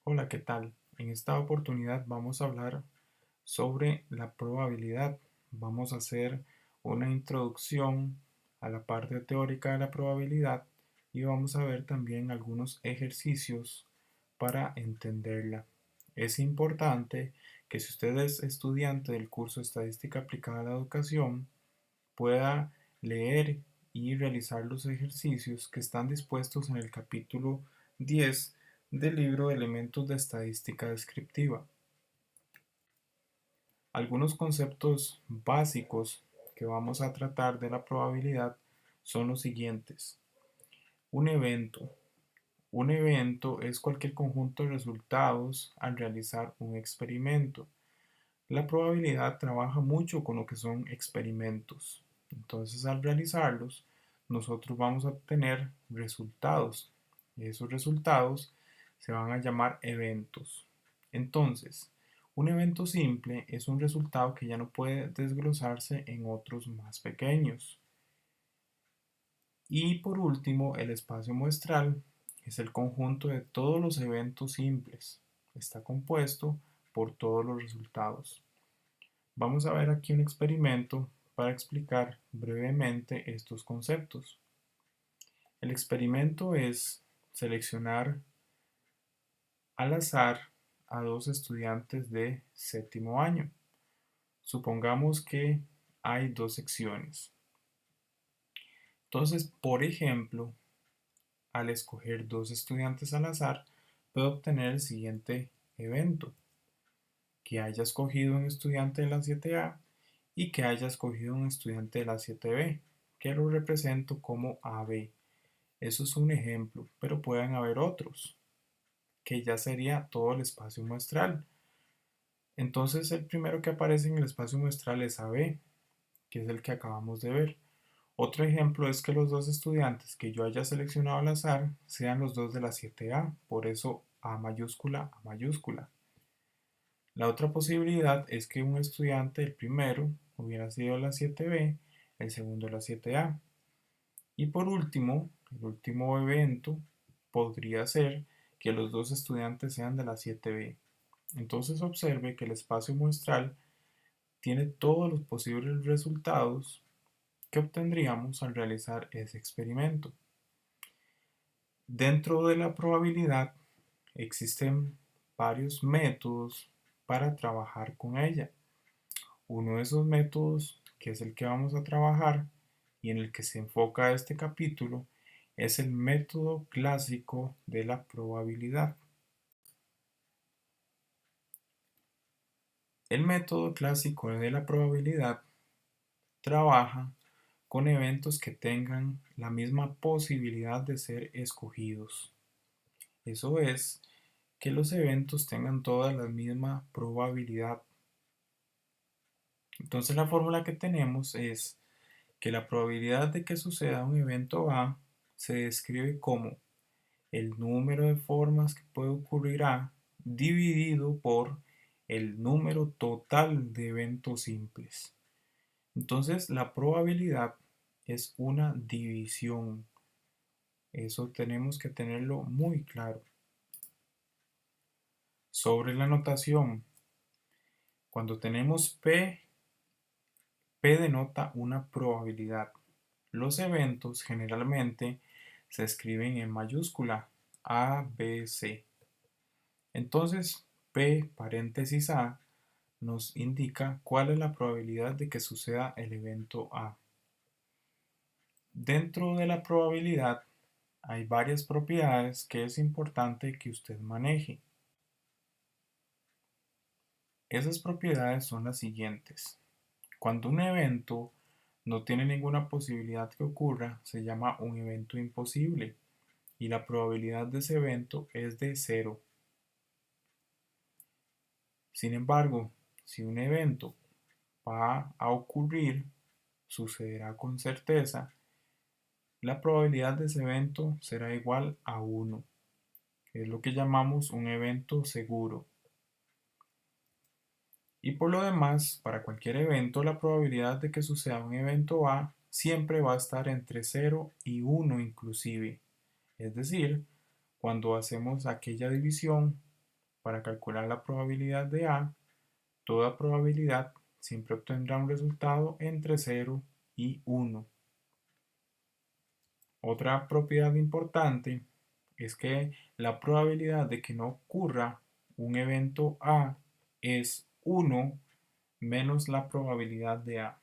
Hola, ¿qué tal? En esta oportunidad vamos a hablar sobre la probabilidad. Vamos a hacer una introducción a la parte teórica de la probabilidad y vamos a ver también algunos ejercicios para entenderla. Es importante que si usted es estudiante del curso Estadística aplicada a la educación, pueda leer y realizar los ejercicios que están dispuestos en el capítulo 10 del libro de Elementos de Estadística Descriptiva. Algunos conceptos básicos que vamos a tratar de la probabilidad son los siguientes. Un evento. Un evento es cualquier conjunto de resultados al realizar un experimento. La probabilidad trabaja mucho con lo que son experimentos. Entonces, al realizarlos, nosotros vamos a obtener resultados. Y esos resultados se van a llamar eventos. Entonces, un evento simple es un resultado que ya no puede desglosarse en otros más pequeños. Y por último, el espacio muestral es el conjunto de todos los eventos simples. Está compuesto por todos los resultados. Vamos a ver aquí un experimento para explicar brevemente estos conceptos. El experimento es seleccionar al azar a dos estudiantes de séptimo año. Supongamos que hay dos secciones. Entonces, por ejemplo, al escoger dos estudiantes al azar, puedo obtener el siguiente evento: que haya escogido un estudiante de la 7A y que haya escogido un estudiante de la 7B, que lo represento como AB. Eso es un ejemplo, pero pueden haber otros, que ya sería todo el espacio muestral. Entonces el primero que aparece en el espacio muestral es AB, que es el que acabamos de ver. Otro ejemplo es que los dos estudiantes que yo haya seleccionado al azar sean los dos de la 7A, por eso A mayúscula, A mayúscula. La otra posibilidad es que un estudiante, el primero, hubiera sido la 7B, el segundo la 7A. Y por último, el último evento podría ser que los dos estudiantes sean de la 7B. Entonces observe que el espacio muestral tiene todos los posibles resultados que obtendríamos al realizar ese experimento. Dentro de la probabilidad existen varios métodos para trabajar con ella. Uno de esos métodos, que es el que vamos a trabajar y en el que se enfoca este capítulo, es el método clásico de la probabilidad. El método clásico de la probabilidad trabaja con eventos que tengan la misma posibilidad de ser escogidos. Eso es, que los eventos tengan toda la misma probabilidad. Entonces la fórmula que tenemos es que la probabilidad de que suceda un evento A se describe como el número de formas que puede ocurrir A dividido por el número total de eventos simples. Entonces la probabilidad es una división. Eso tenemos que tenerlo muy claro. Sobre la notación, cuando tenemos P denota una probabilidad. Los eventos generalmente se escriben en mayúscula A, B, C. Entonces, P paréntesis A nos indica cuál es la probabilidad de que suceda el evento A. Dentro de la probabilidad hay varias propiedades que es importante que usted maneje. Esas propiedades son las siguientes. Cuando un evento no tiene ninguna posibilidad que ocurra, se llama un evento imposible y la probabilidad de ese evento es de 0. Sin embargo, si un evento va a ocurrir, sucederá con certeza, la probabilidad de ese evento será igual a 1. Es lo que llamamos un evento seguro. Y por lo demás, para cualquier evento, la probabilidad de que suceda un evento A siempre va a estar entre 0 y 1 inclusive. Es decir, cuando hacemos aquella división para calcular la probabilidad de A, toda probabilidad siempre obtendrá un resultado entre 0 y 1. Otra propiedad importante es que la probabilidad de que no ocurra un evento A es 1 menos la probabilidad de A.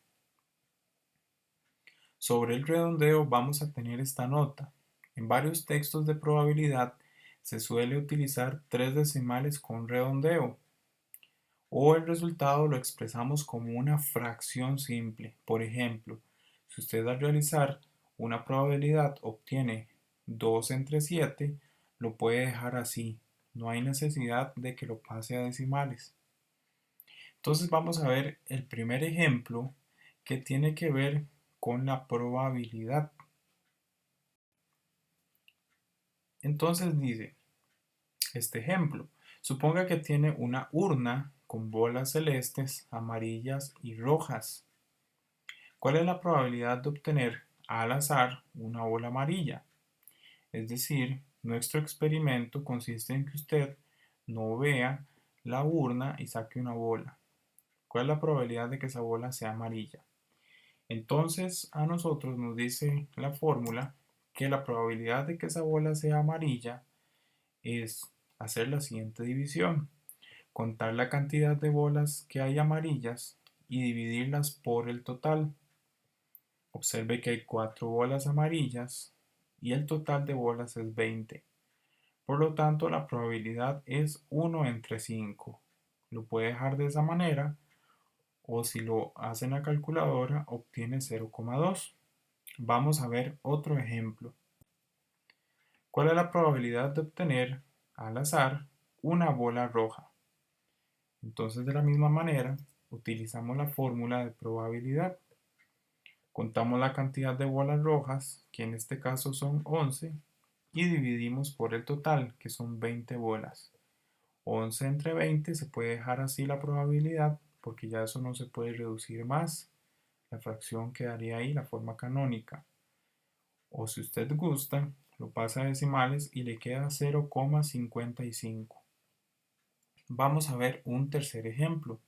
Sobre el redondeo vamos a tener esta nota. En varios textos de probabilidad se suele utilizar 3 decimales con redondeo, o el resultado lo expresamos como una fracción simple. Por ejemplo, si usted al realizar una probabilidad obtiene 2 entre 7, lo puede dejar así. No hay necesidad de que lo pase a decimales. Entonces vamos a ver el primer ejemplo que tiene que ver con la probabilidad. Entonces dice, este ejemplo, suponga que tiene una urna con bolas celestes, amarillas y rojas. ¿Cuál es la probabilidad de obtener al azar una bola amarilla? Es decir, nuestro experimento consiste en que usted no vea la urna y saque una bola. ¿Cuál es la probabilidad de que esa bola sea amarilla? Entonces a nosotros nos dice la fórmula que la probabilidad de que esa bola sea amarilla es hacer la siguiente división: contar la cantidad de bolas que hay amarillas y dividirlas por el total. Observe que hay 4 bolas amarillas y el total de bolas es 20. Por lo tanto, la probabilidad es 1 entre 5. Lo puede dejar de esa manera, o si lo hace en la calculadora obtiene 0,2. Vamos a ver otro ejemplo. ¿Cuál es la probabilidad de obtener al azar una bola roja? Entonces, de la misma manera, utilizamos la fórmula de probabilidad. Contamos la cantidad de bolas rojas, que en este caso son 11, y dividimos por el total, que son 20 bolas. 11 entre 20 se puede dejar así la probabilidad, porque ya eso no se puede reducir más. La fracción quedaría ahí, la forma canónica. O si usted gusta, lo pasa a decimales y le queda 0,55. Vamos a ver un tercer ejemplo.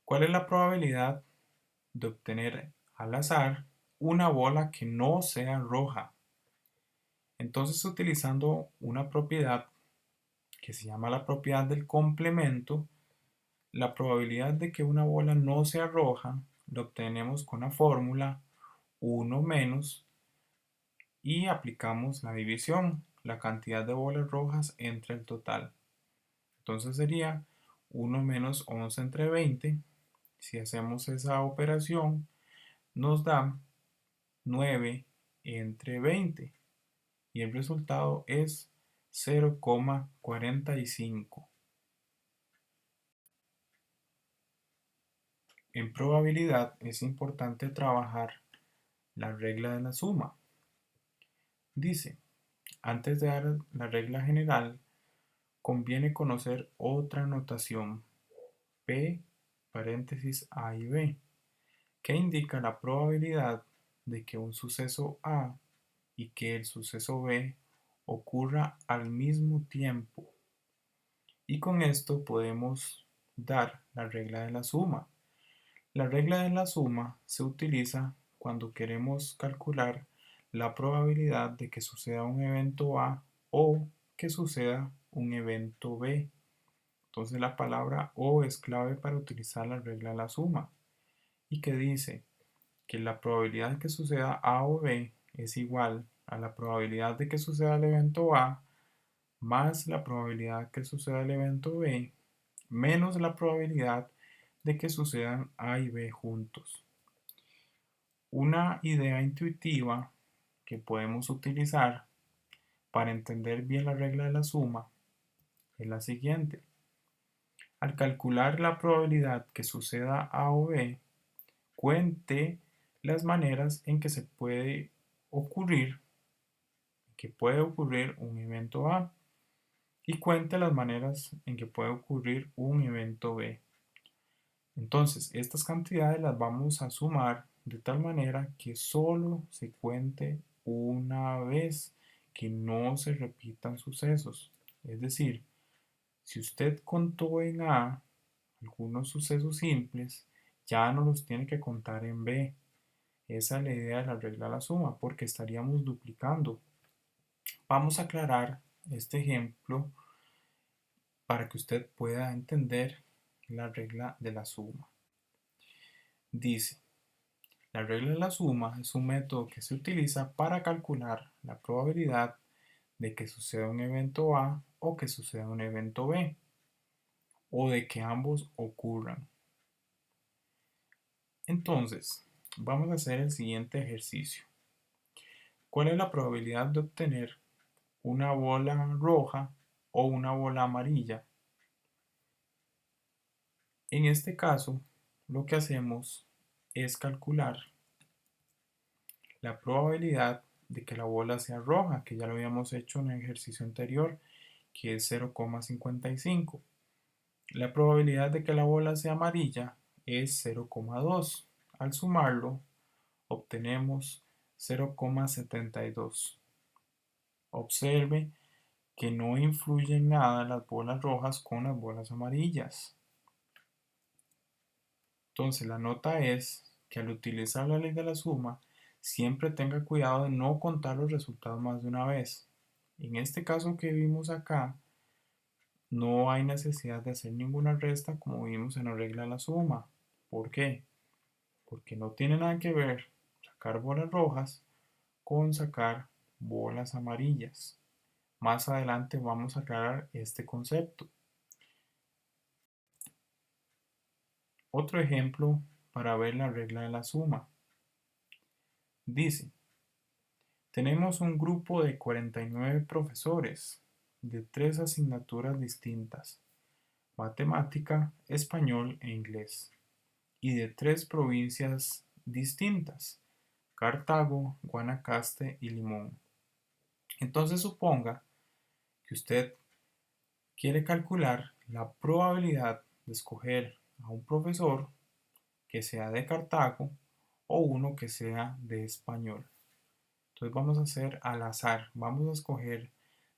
¿Cuál es la probabilidad de obtener al azar una bola que no sea roja? Entonces, utilizando una propiedad que se llama la propiedad del complemento, la probabilidad de que una bola no sea roja la obtenemos con la fórmula 1 menos, y aplicamos la división, la cantidad de bolas rojas entre el total. Entonces sería 1 menos 11 entre 20. Si hacemos esa operación, nos da 9 entre 20 y el resultado es 0,45. En probabilidad es importante trabajar la regla de la suma. Dice, antes de dar la regla general, conviene conocer otra notación, P paréntesis A y B, que indica la probabilidad de que un suceso A y que el suceso B ocurra al mismo tiempo. Y con esto podemos dar la regla de la suma. La regla de la suma se utiliza cuando queremos calcular la probabilidad de que suceda un evento A o que suceda un evento B. Entonces la palabra o es clave para utilizar la regla de la suma, y que dice que la probabilidad de que suceda A o B es igual a la probabilidad de que suceda el evento A más la probabilidad que suceda el evento B menos la probabilidad de que sucedan A y B juntos. Una idea intuitiva que podemos utilizar para entender bien la regla de la suma es la siguiente. Al calcular la probabilidad que suceda A o B, cuente las maneras en que puede ocurrir un evento A, y cuente las maneras en que puede ocurrir un evento B. Entonces, estas cantidades las vamos a sumar de tal manera que solo se cuente una vez, que no se repitan sucesos. Es decir, si usted contó en A algunos sucesos simples, ya no los tiene que contar en B. Esa es la idea de la regla de la suma, porque estaríamos duplicando. Vamos a aclarar este ejemplo para que usted pueda entender la regla de la suma. Dice, la regla de la suma es un método que se utiliza para calcular la probabilidad de que suceda un evento A o que suceda un evento B, o de que ambos ocurran. Entonces, vamos a hacer el siguiente ejercicio. ¿Cuál es la probabilidad de obtener una bola roja o una bola amarilla? En este caso, lo que hacemos es calcular la probabilidad de que la bola sea roja, que ya lo habíamos hecho en el ejercicio anterior, que es 0,55. La probabilidad de que la bola sea amarilla es 0,2. Al sumarlo, obtenemos 0,72. Observe que no influyen nada las bolas rojas con las bolas amarillas. Entonces la nota es que al utilizar la ley de la suma, siempre tenga cuidado de no contar los resultados más de una vez. En este caso que vimos acá, no hay necesidad de hacer ninguna resta como vimos en la regla de la suma. ¿Por qué? Porque no tiene nada que ver sacar bolas rojas con sacar bolas amarillas. Más adelante vamos a aclarar este concepto. Otro ejemplo para ver la regla de la suma. Dice, tenemos un grupo de 49 profesores de 3 asignaturas distintas, matemática, español e inglés, y de 3 provincias distintas, Cartago, Guanacaste y Limón. Entonces suponga que usted quiere calcular la probabilidad de escoger a un profesor que sea de Cartago o uno que sea de español. Entonces vamos a hacer al azar, vamos a escoger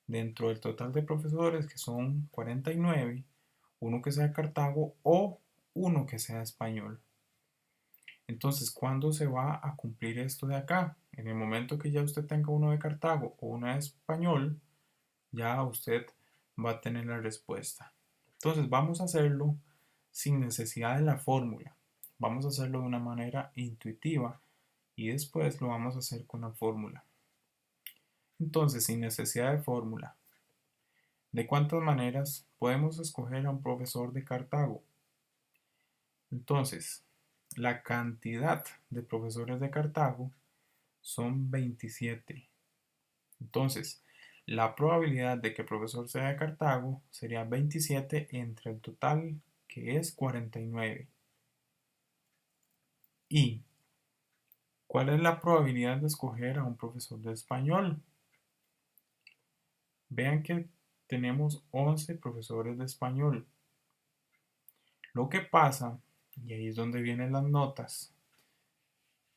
dentro del total de profesores, que son 49, uno que sea de Cartago o uno que sea español. Entonces, ¿cuándo se va a cumplir esto de acá? En el momento que ya usted tenga uno de Cartago o uno de español, ya usted va a tener la respuesta. Entonces, vamos a hacerlo sin necesidad de la fórmula. Vamos a hacerlo de una manera intuitiva y después lo vamos a hacer con la fórmula. Entonces, sin necesidad de fórmula, ¿de cuántas maneras podemos escoger a un profesor de Cartago? Entonces, la cantidad de profesores de Cartago son 27. Entonces, la probabilidad de que el profesor sea de Cartago sería 27 entre el total, que es 49. ¿Y cuál es la probabilidad de escoger a un profesor de español? Vean que tenemos 11 profesores de español. Lo que pasa, y ahí es donde vienen las notas,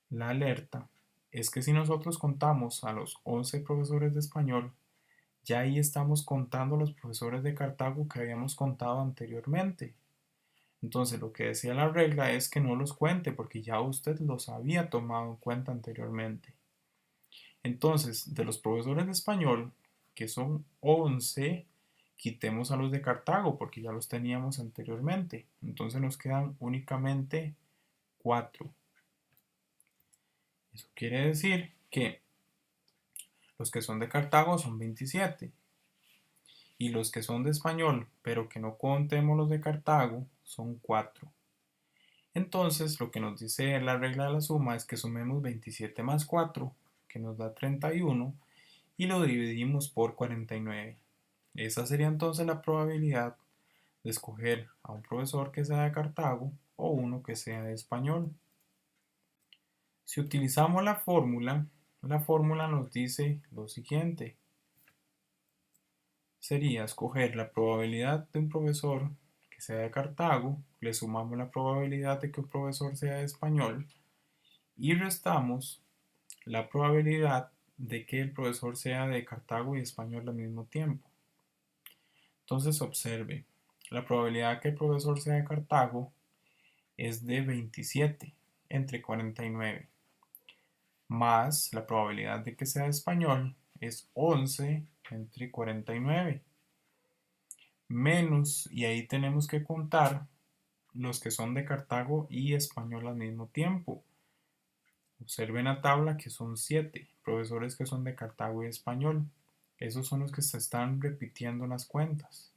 la alerta, es que si nosotros contamos a los 11 profesores de español, ya ahí estamos contando a los profesores de Cartago que habíamos contado anteriormente. Entonces lo que decía la regla es que no los cuente porque ya usted los había tomado en cuenta anteriormente. Entonces, de los profesores de español, que son 11, quitemos a los de Cartago porque ya los teníamos anteriormente. Entonces nos quedan únicamente 4. Eso quiere decir que los que son de Cartago son 27 y los que son de español, pero que no contemos los de Cartago, son 4. Entonces, lo que nos dice la regla de la suma es que sumemos 27 más 4, que nos da 31, y lo dividimos por 49. Esa sería entonces la probabilidad de escoger a un profesor que sea de Cartago o uno que sea de español. Si utilizamos la fórmula nos dice lo siguiente. Sería escoger la probabilidad de un profesor que sea de Cartago, le sumamos la probabilidad de que un profesor sea de español y restamos la probabilidad de que el profesor sea de Cartago y español al mismo tiempo. Entonces observe, la probabilidad que el profesor sea de Cartago es de 27 entre 49, más la probabilidad de que sea de español es 11 entre 49, menos, y ahí tenemos que contar los que son de Cartago y español al mismo tiempo. Observen la tabla que son 7 profesores que son de Cartago y español. Esos son los que se están repitiendo en las cuentas.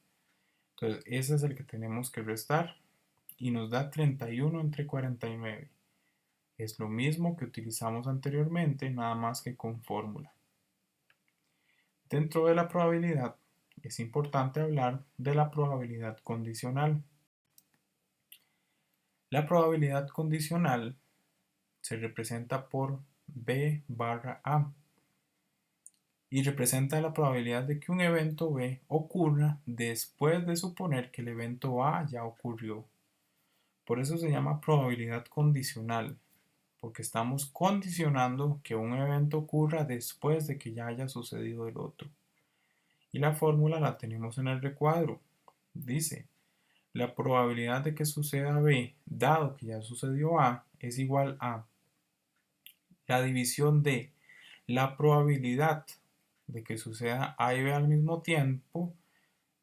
Entonces, ese es el que tenemos que restar y nos da 31 entre 49. Es lo mismo que utilizamos anteriormente, nada más que con fórmula. Dentro de la probabilidad, es importante hablar de la probabilidad condicional. La probabilidad condicional se representa por B barra A y representa la probabilidad de que un evento B ocurra después de suponer que el evento A ya ocurrió. Por eso se llama probabilidad condicional, porque estamos condicionando que un evento ocurra después de que ya haya sucedido el otro. Y la fórmula la tenemos en el recuadro. Dice, la probabilidad de que suceda B, dado que ya sucedió A, es igual a la división de la probabilidad de que suceda A y B al mismo tiempo,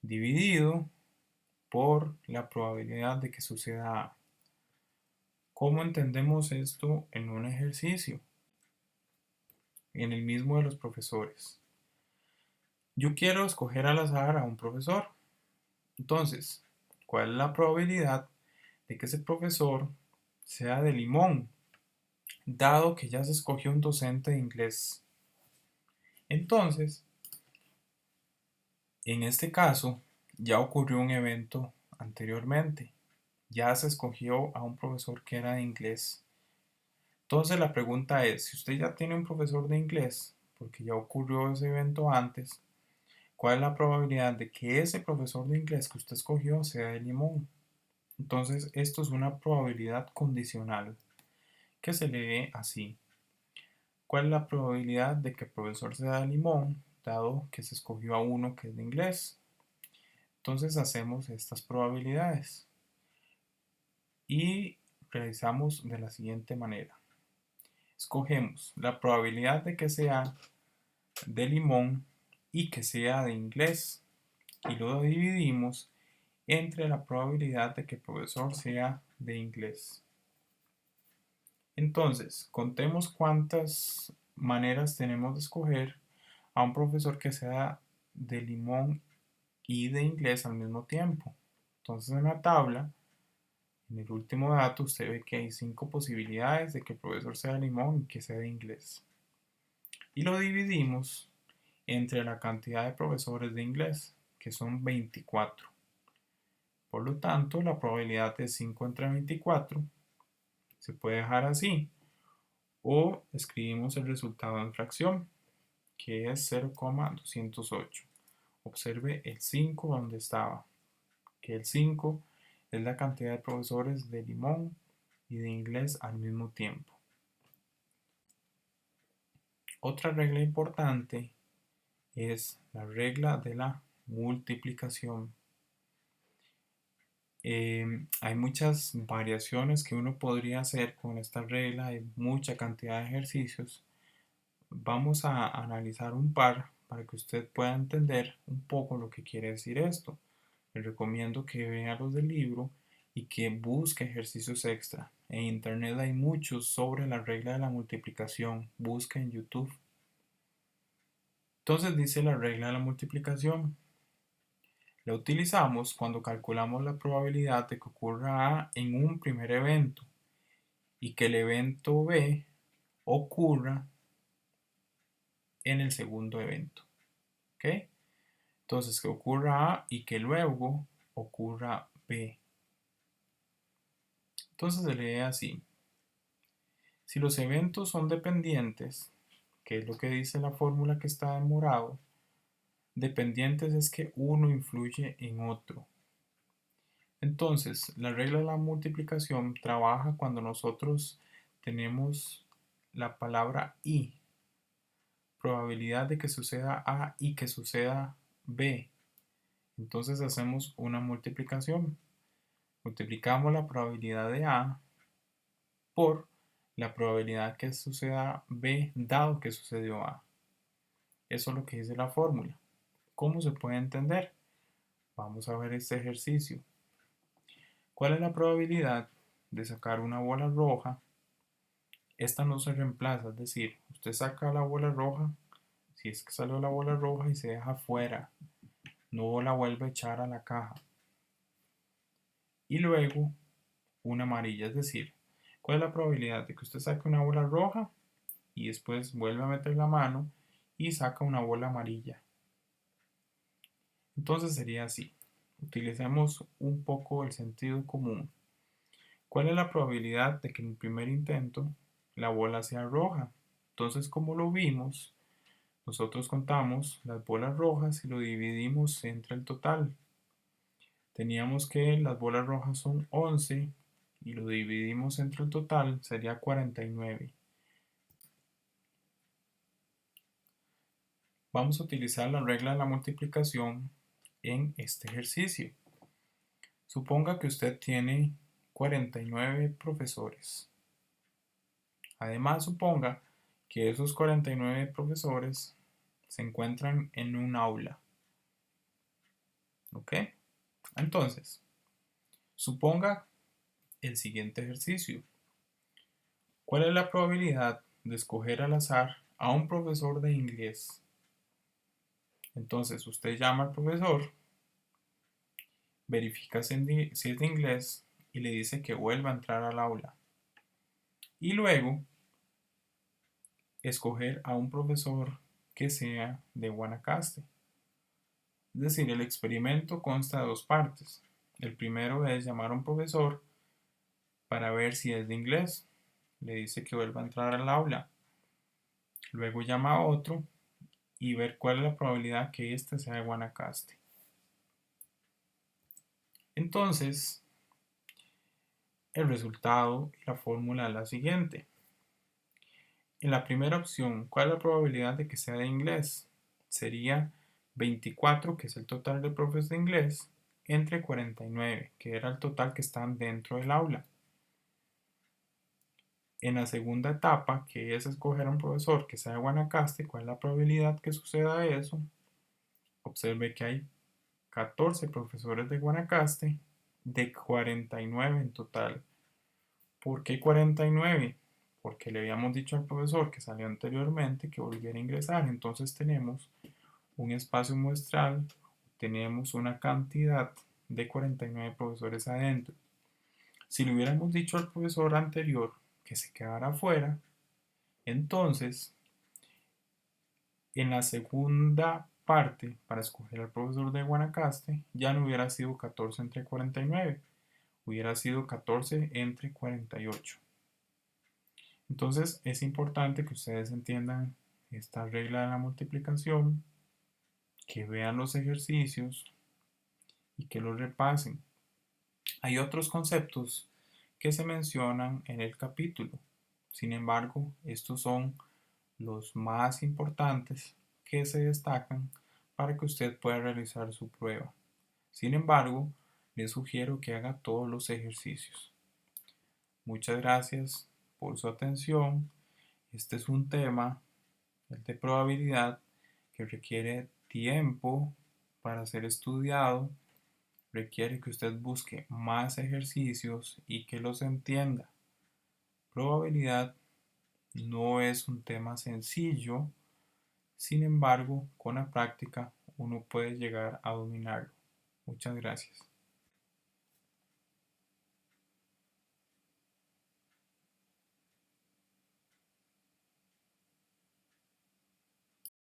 dividido por la probabilidad de que suceda A. ¿Cómo entendemos esto en un ejercicio? En el mismo de los profesores. Yo quiero escoger al azar a un profesor. Entonces, ¿cuál es la probabilidad de que ese profesor sea de Limón, dado que ya se escogió un docente de inglés? Entonces, en este caso, ya ocurrió un evento anteriormente. Ya se escogió a un profesor que era de inglés. Entonces la pregunta es, si usted ya tiene un profesor de inglés, porque ya ocurrió ese evento antes, ¿cuál es la probabilidad de que ese profesor de inglés que usted escogió sea de Limón? Entonces esto es una probabilidad condicional que se lee así. ¿Cuál es la probabilidad de que el profesor sea de Limón, dado que se escogió a uno que es de inglés? Entonces hacemos estas probabilidades y realizamos de la siguiente manera. Escogemos la probabilidad de que sea de Limón y que sea de inglés y lo dividimos entre la probabilidad de que el profesor sea de inglés. Entonces, contemos cuántas maneras tenemos de escoger a un profesor que sea de Limón y de inglés al mismo tiempo. Entonces, en la tabla, en el último dato, usted ve que hay 5 posibilidades de que el profesor sea de Limón y que sea de inglés. Y lo dividimos entre la cantidad de profesores de inglés, que son 24. Por lo tanto, la probabilidad de 5 entre 24 se puede dejar así. O escribimos el resultado en fracción, que es 0,208. Observe el 5 donde estaba, que el 5 es la cantidad de profesores de Limón y de inglés al mismo tiempo. Otra regla importante es la regla de la multiplicación. Hay muchas variaciones que uno podría hacer con esta regla, hay mucha cantidad de ejercicios. Vamos a analizar un par para que usted pueda entender un poco lo que quiere decir esto. Le recomiendo que vea los del libro y que busque ejercicios extra. En internet hay muchos sobre la regla de la multiplicación. Busca en YouTube. Entonces dice la regla de la multiplicación. La utilizamos cuando calculamos la probabilidad de que ocurra A en un primer evento y que el evento B ocurra en el segundo evento. ¿Ok? Entonces que ocurra A y que luego ocurra B. Entonces se lee así. Si los eventos son dependientes, que es lo que dice la fórmula que está en morado, dependientes es que uno influye en otro. Entonces, la regla de la multiplicación trabaja cuando nosotros tenemos la palabra y. probabilidad de que suceda A y que suceda B. Entonces hacemos una multiplicación. Multiplicamos la probabilidad de A por la probabilidad que suceda B dado que sucedió A. Eso es lo que dice la fórmula. ¿Cómo se puede entender? Vamos a ver este ejercicio. ¿Cuál es la probabilidad de sacar una bola roja? Esta no se reemplaza, es decir, usted saca la bola roja, si es que salió la bola roja y se deja fuera, no la vuelve a echar a la caja. Y luego una amarilla, es decir, ¿cuál es la probabilidad de que usted saque una bola roja y después vuelve a meter la mano y saca una bola amarilla? Entonces sería así. Utilicemos un poco el sentido común. ¿Cuál es la probabilidad de que en el primer intento la bola sea roja? Entonces, como lo vimos, nosotros contamos las bolas rojas y lo dividimos entre el total. Teníamos que las bolas rojas son 11 y lo dividimos entre el total, sería 49. Vamos a utilizar la regla de la multiplicación en este ejercicio. Suponga que usted tiene 49 profesores. Además, suponga que esos 49 profesores se encuentran en un aula. ¿Ok? Entonces, suponga el siguiente ejercicio. ¿Cuál es la probabilidad de escoger al azar a un profesor de inglés? Entonces, usted llama al profesor, verifica si es de inglés y le dice que vuelva a entrar al aula. Y luego, escoger a un profesor que sea de Guanacaste. Es decir, el experimento consta de dos partes. El primero es llamar a un profesor para ver si es de inglés. Le dice que vuelva a entrar al aula. Luego llama a otro y ver cuál es la probabilidad que éste sea de Guanacaste. Entonces, el resultado y la fórmula es la siguiente. En la primera opción, ¿cuál es la probabilidad de que sea de inglés? Sería 24, que es el total de profes de inglés, entre 49, que era el total que están dentro del aula. En la segunda etapa, que es escoger a un profesor que sea de Guanacaste, ¿cuál es la probabilidad que suceda eso? Observe que hay 14 profesores de Guanacaste de 49 en total. ¿Por qué 49? Porque le habíamos dicho al profesor que salió anteriormente que volviera a ingresar. Entonces tenemos un espacio muestral, tenemos una cantidad de 49 profesores adentro. Si le hubiéramos dicho al profesor anterior que se quedara afuera, entonces en la segunda parte, para escoger al profesor de Guanacaste, ya no hubiera sido 14 entre 49, hubiera sido 14 entre 48. Entonces es importante que ustedes entiendan esta regla de la multiplicación, que vean los ejercicios y que los repasen. Hay otros conceptos que se mencionan en el capítulo. Sin embargo, estos son los más importantes que se destacan para que usted pueda realizar su prueba. Sin embargo, le sugiero que haga todos los ejercicios. Muchas gracias por su atención. Este es un tema, el de probabilidad, que requiere tiempo para ser estudiado, requiere que usted busque más ejercicios y que los entienda. Probabilidad no es un tema sencillo, sin embargo, con la práctica uno puede llegar a dominarlo. Muchas gracias.